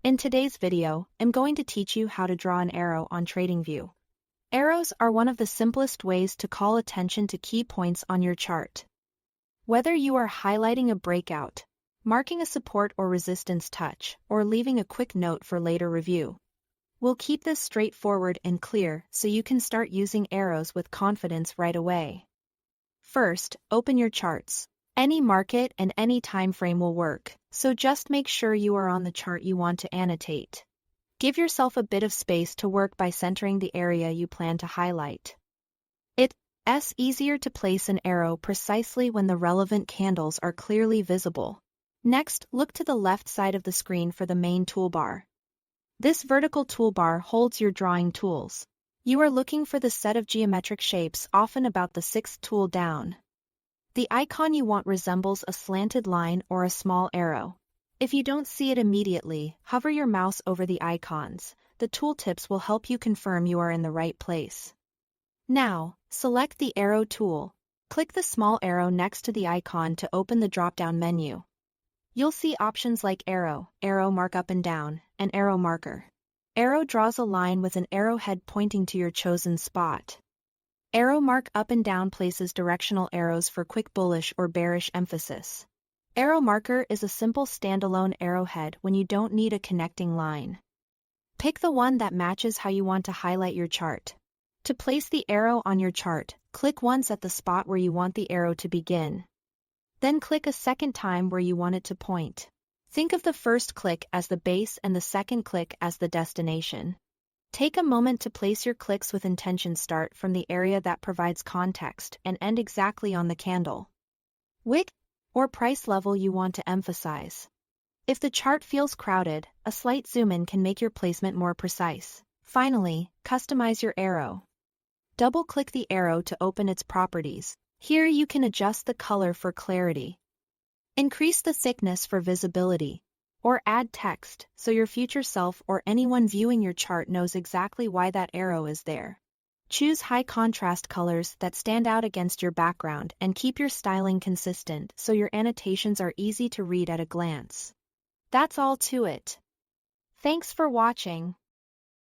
In today's video, I'm going to teach you how to draw an arrow on Tradingview. Arrows are one of the simplest ways to call attention to key points on your chart. Whether you are highlighting a breakout, marking a support or resistance touch, or leaving a quick note for later review, we'll keep this straightforward and clear so you can start using arrows with confidence right away. First, open your charts. Any market and any time frame will work, so just make sure you are on the chart you want to annotate. Give yourself a bit of space to work by centering the area you plan to highlight. It's easier to place an arrow precisely when the relevant candles are clearly visible. Next, look to the left side of the screen for the main toolbar. This vertical toolbar holds your drawing tools. You are looking for the set of geometric shapes often about the sixth tool down. The icon you want resembles a slanted line or a small arrow. If you don't see it immediately, hover your mouse over the icons. The tooltips will help you confirm you are in the right place. Now, select the arrow tool. Click the small arrow next to the icon to open the drop-down menu. You'll see options like arrow, arrow mark up and down, and arrow marker. Arrow draws a line with an arrowhead pointing to your chosen spot. Arrow mark up and down places directional arrows for quick bullish or bearish emphasis. Arrow marker is a simple standalone arrowhead when you don't need a connecting line. Pick the one that matches how you want to highlight your chart. To place the arrow on your chart, click once at the spot where you want the arrow to begin. Then click a second time where you want it to point. Think of the first click as the base and the second click as the destination. Take a moment to place your clicks with intention. Start from the area that provides context and end exactly on the candle, wick, or price level you want to emphasize. If the chart feels crowded, a slight zoom in can make your placement more precise. Finally, customize your arrow. Double-click the arrow to open its properties. Here you can adjust the color for clarity, increase the thickness for visibility, or add text so your future self or anyone viewing your chart knows exactly why that arrow is there. Choose high contrast colors that stand out against your background and keep your styling consistent so your annotations are easy to read at a glance. That's all to it. Thanks for watching.